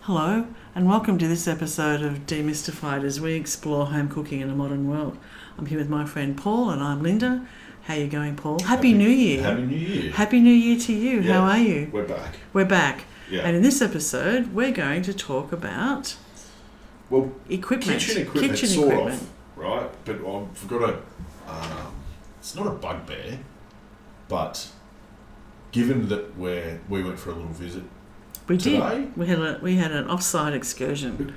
Hello, and welcome to this episode of Demystified as we explore home cooking in a modern world. I'm here with my friend Paul, and I'm Linda. How are you going, Paul? Happy New Year. Happy New Year. Happy New Year to you. Yeah, how are you? We're back. We're back. Yeah. And in this episode, we're going to talk about equipment. Kitchen equipment, sort of, right? But I've got it's not a bugbear, but given that we went for a little visit today, did. We had an off-site excursion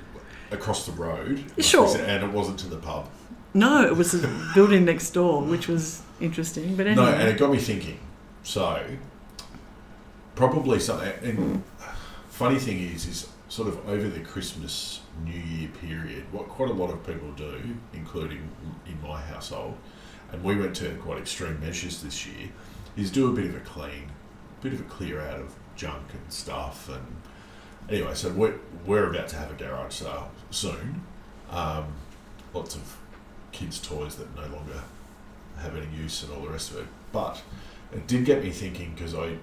across the road. Sure. And it wasn't to the pub. No, it was a building next door, which was interesting. But anyway. No, and it got me thinking. So, probably something. And funny thing is sort of over the Christmas New Year period, what quite a lot of people do, including in my household, and we went to quite extreme measures this year, is do a bit of a clear out of junk and stuff. And anyway, so we're about to have a garage sale soon. Lots of kids' toys that no longer have any use and all the rest of it. But it did get me thinking, because I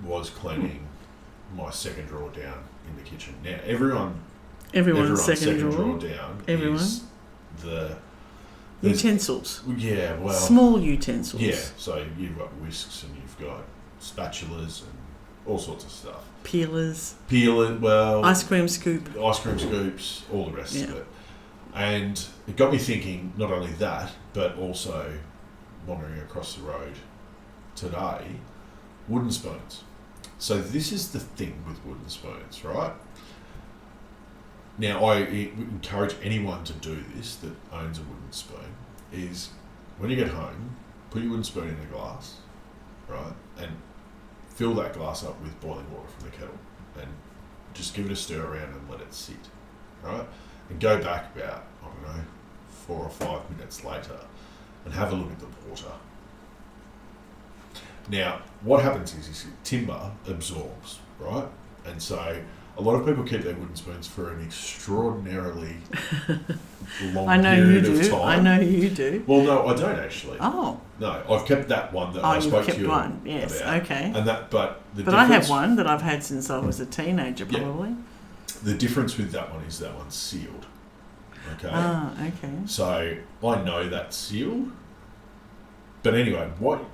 was cleaning my second drawer down in the kitchen. Now everyone's second drawer down is the utensils. Yeah, well, small utensils. Yeah, so you've got whisks and you've got spatulas and all sorts of stuff. Peelers, well, ice cream scoops, all the rest of it. And it got me thinking, not only that, but also wandering across the road today, wooden spoons. So this is the thing with wooden spoons, right? Now, I encourage anyone to do this that owns a wooden spoon, is when you get home, put your wooden spoon in a glass, right, and fill that glass up with boiling water from the kettle, and just give it a stir around and let it sit, right? And go back about, 4 or 5 minutes later and have a look at the water. Now, what happens is timber absorbs, right? And so a lot of people keep their wooden spoons for an extraordinarily long period of time. I know you do. Well, no, I don't actually. Oh. No, I've kept that one that I spoke to you about. One. Yes, okay. And that, but I have one that I've had since I was a teenager, probably. Yeah. The difference with that one is that one's sealed. Okay. Ah, okay. So I know that's sealed. But anyway, what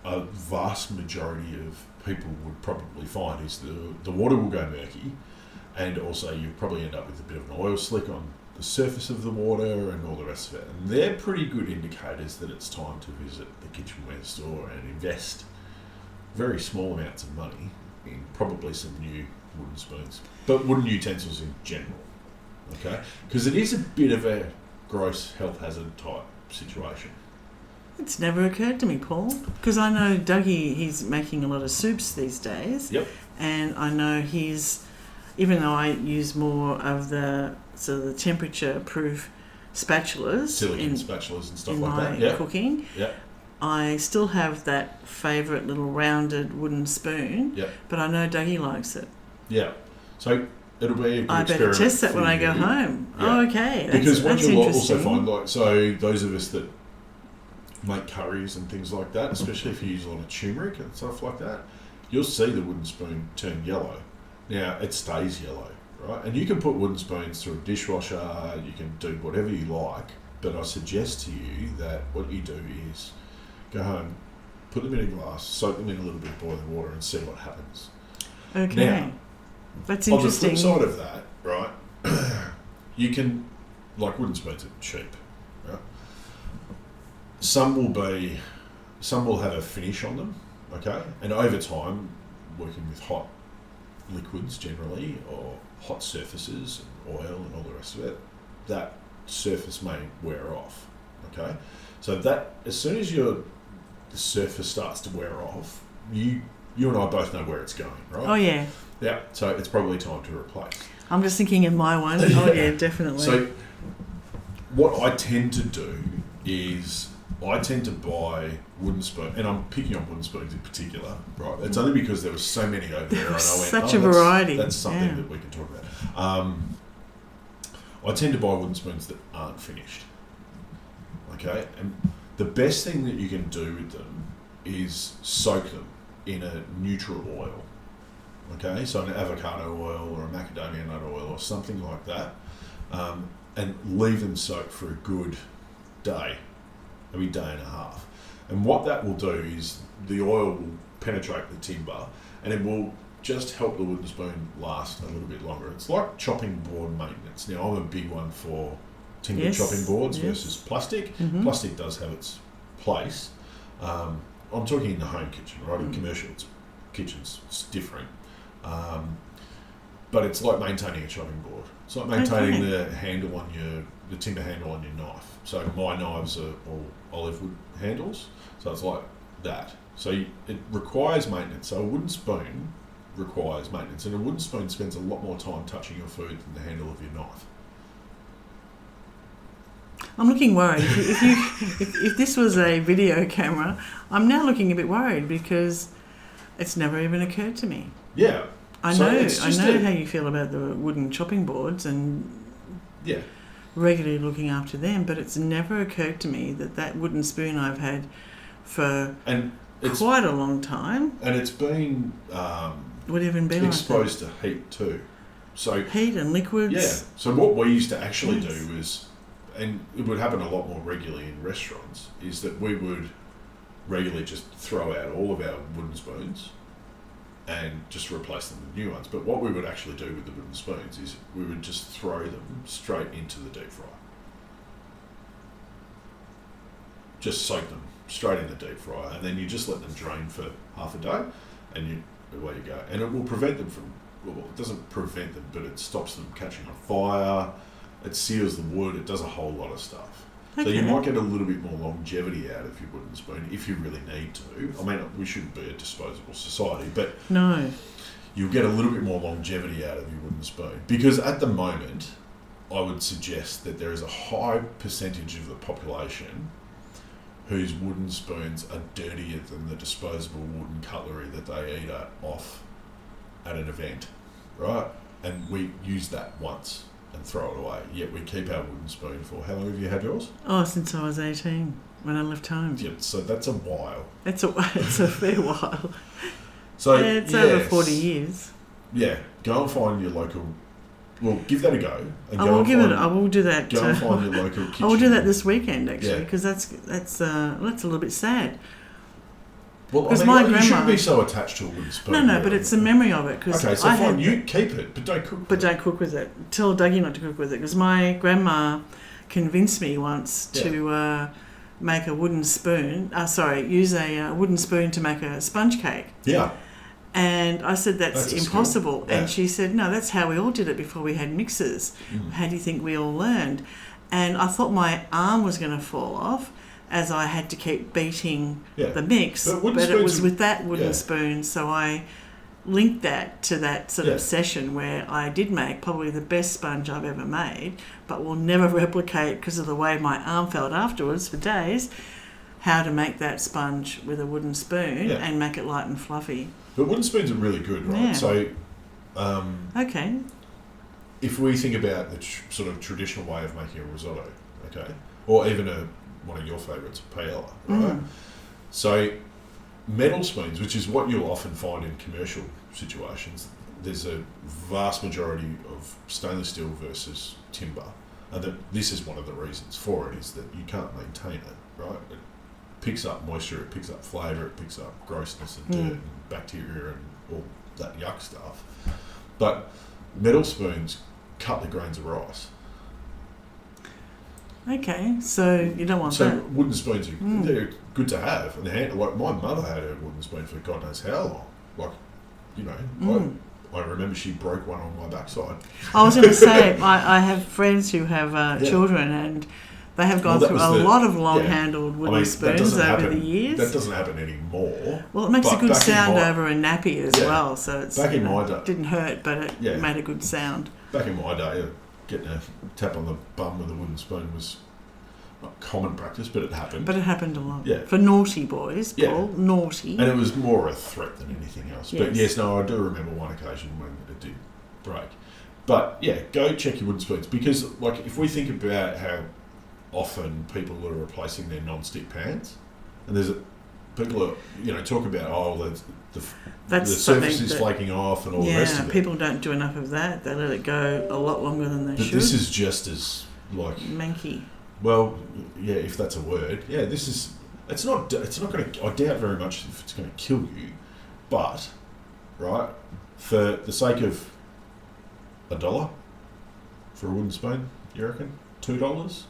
a vast majority of people would probably find is the water will go murky, and also you probably end up with a bit of an oil slick on the surface of the water and all the rest of it. And they're pretty good indicators that it's time to visit the kitchenware store and invest very small amounts of money in probably some new wooden spoons, but wooden utensils in general, okay? Because it is a bit of a gross health hazard type situation. It's never occurred to me, Paul, because I know Dougie, he's making a lot of soups these days. Yep. And I know even though I use more of the temperature-proof spatulas, silicone spatulas and stuff in like my that. cooking, I still have that favourite little rounded wooden spoon, but I know Dougie likes it. Yeah. So it'll be a good I better test that when I go home. Yeah. Oh, okay. Because what you'll also find, those of us that make curries and things like that, especially if you use a lot of turmeric and stuff like that, you'll see the wooden spoon turn yellow. Now, it stays yellow, right? And you can put wooden spoons through a dishwasher, you can do whatever you like, but I suggest to you that what you do is go home, put them in a glass, soak them in a little bit of boiling water and see what happens. Okay. Now, that's interesting. On the flip side of that, right, you can, like wooden spoons are cheap, right? Some will have a finish on them, okay? And over time, working with hot liquids generally, or hot surfaces, and oil and all the rest of it, that surface may wear off, okay? So that, as soon as the surface starts to wear off, you and I both know where it's going, right? Oh, yeah. Yeah, so it's probably time to replace. I'm just thinking of my one. Oh, yeah, definitely. So what I tend to do is I tend to buy wooden spoons, and I'm picking on wooden spoons in particular, right? It's only because there was so many over there, and I went, such a variety. That's something that we can talk about. I tend to buy wooden spoons that aren't finished, okay? And the best thing that you can do with them is soak them in a neutral oil, okay, so an avocado oil or a macadamia nut oil or something like that, and leave them soak for a good day, maybe day and a half. And what that will do is the oil will penetrate the timber and it will just help the wooden spoon last a little bit longer. It's like chopping board maintenance. Now, I'm a big one for timber chopping boards versus plastic. Mm-hmm. Plastic does have its place. I'm talking in the home kitchen, right? In commercial kitchens, it's different. But it's like maintaining a chopping board. It's like maintaining the handle on the timber handle on your knife. So my knives are all olive wood handles. So it's like that. So it requires maintenance. So a wooden spoon requires maintenance, and a wooden spoon spends a lot more time touching your food than the handle of your knife. I'm looking worried. If this was a video camera, I'm now looking a bit worried because it's never even occurred to me. Yeah. I know how you feel about the wooden chopping boards and regularly looking after them, but it's never occurred to me that wooden spoon I've had for quite a long time. And it's been would even be exposed to heat too. So heat and liquids. Yeah. So what we used to actually do is, and it would happen a lot more regularly in restaurants, is that we would regularly just throw out all of our wooden spoons and just replace them with new ones. But what we would actually do with the wooden spoons is we would just throw them straight into the deep fryer. Just soak them straight in the deep fryer, and then you just let them drain for half a day, and away you go. And it will prevent them from, well, it doesn't prevent them, but it stops them catching on fire, it seals the wood, it does a whole lot of stuff. Okay. So you might get a little bit more longevity out of your wooden spoon if you really need to. I mean, we shouldn't be a disposable society, but no, you'll get a little bit more longevity out of your wooden spoon. Because at the moment, I would suggest that there is a high percentage of the population whose wooden spoons are dirtier than the disposable wooden cutlery that they eat off at an event, right? And we use that once and throw it away. Yet we keep our wooden spoon for, how long have you had yours? Oh, since I was 18, when I left home. Yeah, so that's a while. It's a fair while. So it's over 40 years. Yeah, go and find your local. Well, give that a go. And I will do that. Go and find your local kitchen. I will do that this weekend, actually, because that's a little bit sad. Well, I mean, my grandma, you shouldn't be so attached to a wooden spoon. No, but it's a memory of it. Okay, so fine, you keep it, but don't cook. But don't cook with it. Tell Dougie not to cook with it, because my grandma convinced me once to make a wooden spoon. Use a wooden spoon to make a sponge cake. Yeah. And I said, that's impossible. Yeah. And she said, no, that's how we all did it before we had mixers. How do you think we all learned? And I thought my arm was going to fall off as I had to keep beating the mix. But it was with that wooden spoon. So I linked that to that sort of session where I did make probably the best sponge I've ever made, but will never replicate because of the way my arm felt afterwards for days, how to make that sponge with a wooden spoon and make it light and fluffy. But wooden spoons are really good, right? Yeah. So, okay. If we think about the sort of traditional way of making a risotto, okay, or even one of your favourites, a paella, right? So, metal spoons, which is what you'll often find in commercial situations, there's a vast majority of stainless steel versus timber, and this is one of the reasons for it, is that you can't maintain it, right? It picks up moisture, it picks up flavour, it picks up grossness and dirt and bacteria and all that yuck stuff. But metal spoons cut the grains of rice. Okay, so you don't want that. So wooden spoons, they're good to have. And like my mother had a wooden spoon for God knows how long. Like, you know, I remember she broke one on my backside. I was going to say, I have friends who have children, and they have gone through a lot of long-handled wooden spoons over the years. That doesn't happen anymore. Well, it makes a good sound over a nappy as well, so it's back in my day, didn't hurt, but it made a good sound. Back in my day, getting a tap on the bum with a wooden spoon was not common practice, but it happened. But it happened a lot. Yeah. For naughty boys, Paul, naughty. And it was more a threat than anything else. Yes. But yes, no, I do remember one occasion when it did break. But yeah, go check your wooden spoons, because like if we think about how often people are replacing their non-stick pans, and there's people are, talk about, the That's surface is flaking off and all the rest of it. People don't do enough of that. They let it go a lot longer than they should. But this is just as, manky. Well, yeah, if that's a word. Yeah, it's not going to, I doubt very much if it's going to kill you, but, right, for the sake of $1 for a wooden spoon, you reckon? $2?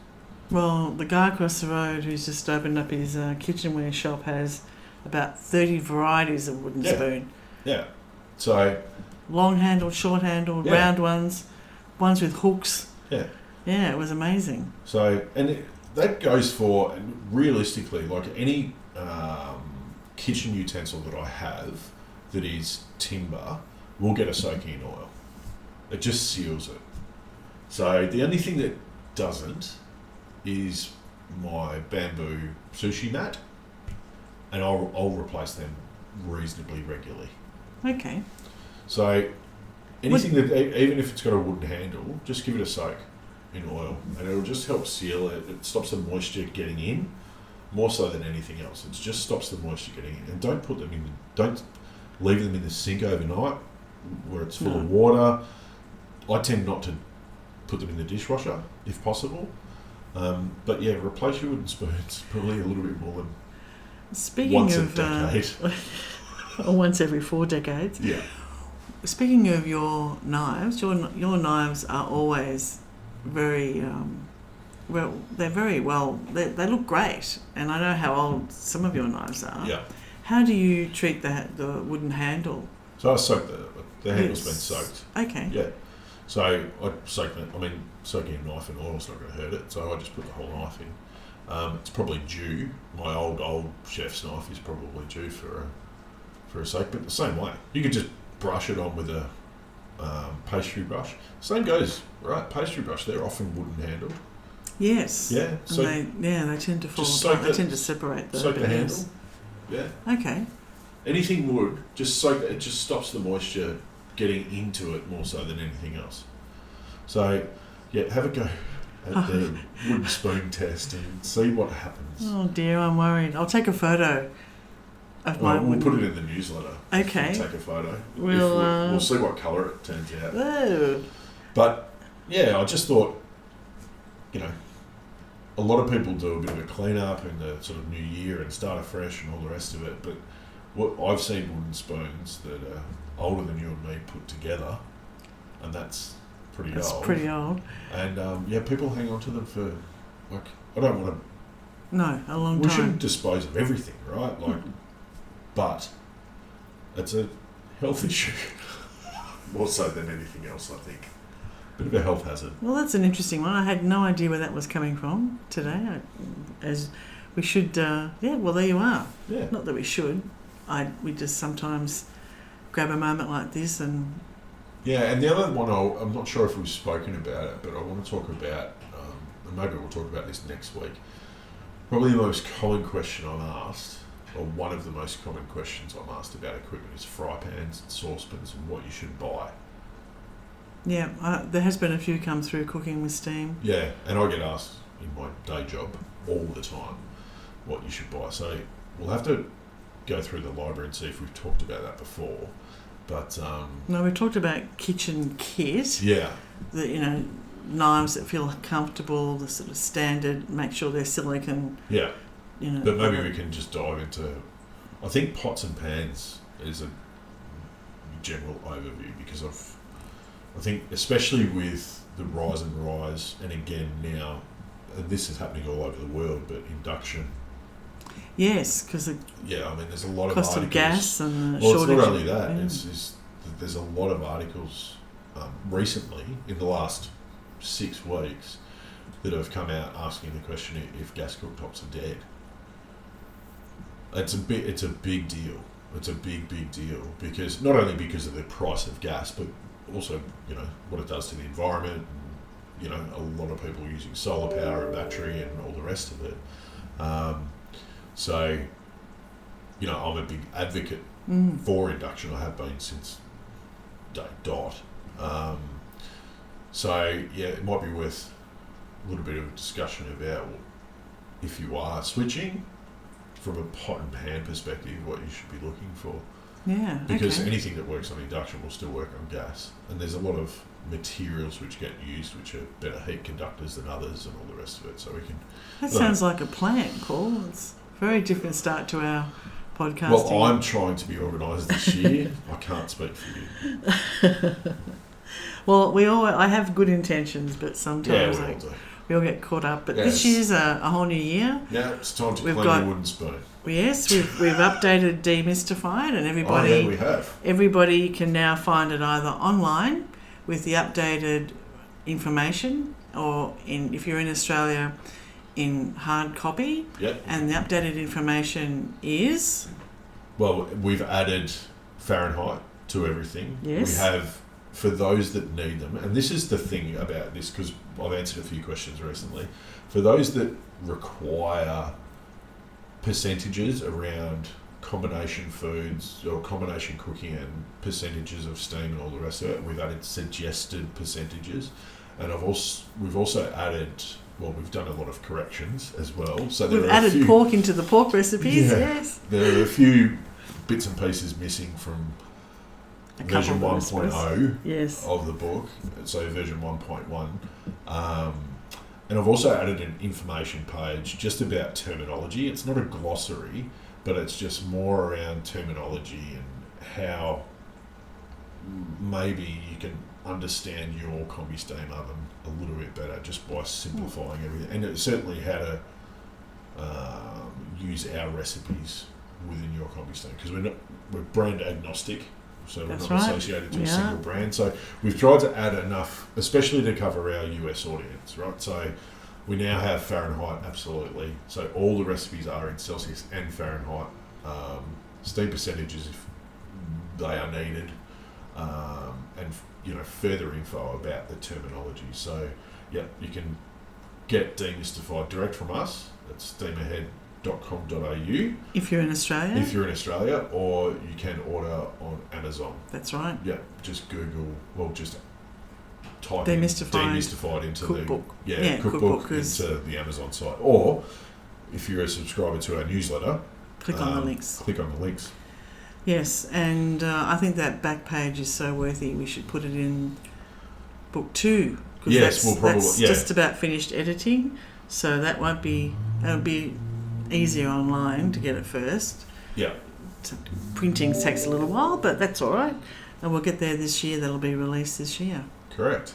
Well, the guy across the road who's just opened up his kitchenware shop has about 30 varieties of wooden spoon. Yeah. So... long-handled, short-handled, round ones with hooks. Yeah. Yeah, it was amazing. So, that goes for, realistically, any kitchen utensil that I have that is timber will get a soaking in oil. It just seals it. So, the only thing that doesn't is my bamboo sushi mat, and I'll replace them reasonably regularly. Okay. So anything that, even if it's got a wooden handle, just give it a soak in oil, and it'll just help seal it. It stops the moisture getting in, more so than anything else. It just stops the moisture getting in. And don't leave them in the sink overnight where it's full of water. I tend not to put them in the dishwasher if possible. But yeah, replace your wooden spoons probably a little bit more than once a decade. Or once every 4 decades. Yeah. Speaking of your knives, your knives are always very they look great, and I know how old some of your knives are. Yeah. How do you treat the wooden handle? So I soak the handle's been soaked. Okay. Yeah. So I soak it. I mean, soaking a knife in oil is not going to hurt it. So I just put the whole knife in. It's probably due. My old chef's knife is probably due for a soak, but the same way. You could just brush it on with a pastry brush. Same goes, right? Pastry brush. They're often wooden handled. Yes. Yeah. So they tend to fall apart. They tend to separate. Soak the handle. Yeah. Okay. Anything wood, just soak it. It just stops the moisture getting into it more so than anything else. So, yeah, have a go at the wooden spoon test and see what happens. Oh dear, I'm worried. I'll take a photo of my we'll put it in the newsletter. Okay. Take a photo. We'll see what colour it turns out. Oh. But, yeah, I just thought, a lot of people do a bit of a clean-up in the sort of new year and start afresh and all the rest of it, but I've seen wooden spoons that are older than you and me put together, and that's pretty old. That's pretty old. And people hang on to them for, I don't want to... No, a long time. We shouldn't dispose of everything, right? But it's a health issue, more so than anything else, I think. Bit of a health hazard. Well, that's an interesting one. I had no idea where that was coming from today. As we should, well, there you are. Yeah. Not that we should. We just sometimes grab a moment like this and... Yeah, and the other one, I'm not sure if we've spoken about it, but I want to talk about, and maybe we'll talk about this next week, probably the most common question I'm asked, or one of the most common questions I'm asked about equipment is fry pans and saucepans and what you should buy. Yeah, there has been a few come through cooking with steam. Yeah, and I get asked in my day job all the time what you should buy. So we'll have to go through the library and see if we've talked about that before. But no, we talked about kitchen kit. Yeah. The knives that feel comfortable, the sort of standard. Make sure they're silicone. Yeah. But maybe we can just dive into. I think pots and pans is a general overview because I think especially with the rise and again now, and this is happening all over the world, but induction. Yes, because there's a lot of cost articles. of gas and well, shortage. It's not only that. Yeah. It's there's a lot of articles recently in the last 6 weeks that have come out asking the question if gas cooktops are dead. It's a big deal. It's a big deal because not only because of the price of gas, but also what it does to the environment. And, a lot of people using solar power and battery and all the rest of it. So, I'm a big advocate for induction. I have been since day dot. So, yeah, it might be worth a little bit of discussion about if you are switching from a pot and pan perspective, what you should be looking for. Yeah. Because okay. anything that works on induction will still work on gas. And there's a lot of materials which get used which are better heat conductors than others and all the rest of it. So we can... That sounds like a plan, Paul. It's a very different start to our podcasting. Well, I'm trying to be organised this year. I can't speak for you. Well, I have good intentions, but sometimes we all get caught up. But this year's a whole new year. Yeah, it's time to clean your wooden spoon. Yes, we've updated Demystified, and everybody. Oh, yeah, we have. Everybody can now find it either online with the updated information, or if you're in Australia, in hard copy. Yep. And the updated information is. Well, we've added Fahrenheit to everything. Yes. We have, for those that need them, and this is the thing about this, because I've answered a few questions recently, for those that require percentages around combination foods or combination cooking and percentages of steam and all the rest of it, we've added suggested percentages, and we've also added, well, we've done a lot of corrections as well. So we've added pork into the pork recipes. Yeah, yes, there are a few bits and pieces missing from version 1.0 yes. of the book, so version 1.1. And I've also added an information page just about terminology. It's not a glossary, but it's just more around terminology and how maybe you can understand your combi steam oven a little bit better just by simplifying everything. And it's certainly how to use our recipes within your combi steam, because we're brand agnostic. So we're not associated to a single brand. So we've tried to add enough, especially to cover our US audience, right? So we now have Fahrenheit, absolutely. So all the recipes are in Celsius and Fahrenheit. Steam percentages if they are needed, and further info about the terminology. So yeah, you can get Demystified direct from us. That's steamahead.com.au if you're in Australia. Or you can order on Amazon. That's right. Yeah, just Google, just type Demystified into cookbook. the cookbook into the Amazon site. Or if you're a subscriber to our newsletter, click on the links. Click on the links. Yes, and I think that back page is so worthy. We should put it in book 2. Yes, we'll probably. That's just about finished editing, so that'll be easier online to get it first. Yeah. Printing takes a little while, but that's all right. And we'll get there this year. That'll be released this year. Correct.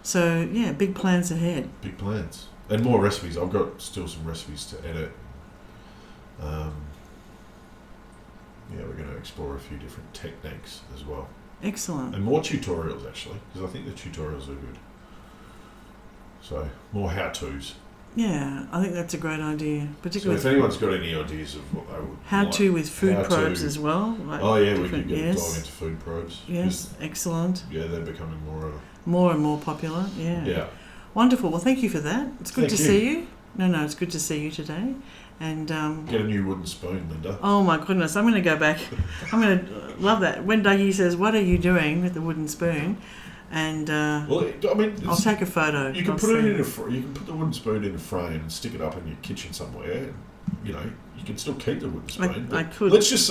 So, yeah, big plans ahead. Big plans. And more recipes. I've got still some recipes to edit. We're going to explore a few different techniques as well. Excellent. And more tutorials, actually, because I think the tutorials are good. So, more how-tos. Yeah, I think that's a great idea. Particularly so if anyone's got any ideas of what they would how-to with food probes as well. Like we could dive into food probes. Yes, excellent. Yeah, they're becoming more and more popular. Yeah. Yeah. Wonderful. Well, thank you for that. It's good to see you. No, it's good to see you today. And get a new wooden spoon, Linda. Oh my goodness, I'm going to go back. I'm going to love that. When Dougie says, "What are you doing with the wooden spoon?" And I'll take a photo. You can put it in you can put the wooden spoon in a frame and stick it up in your kitchen somewhere. And, you can still keep the wooden spoon. I could. Let's just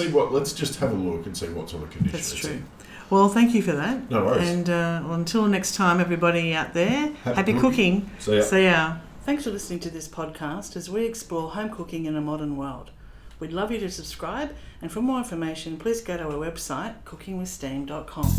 have a look and see what sort of condition it's it's true. in. Well, thank you for that. No worries. And until next time, everybody out there, happy cooking. See ya. Thanks for listening to this podcast as we explore home cooking in a modern world. We'd love you to subscribe, and for more information, please go to our website, cookingwithsteam.com.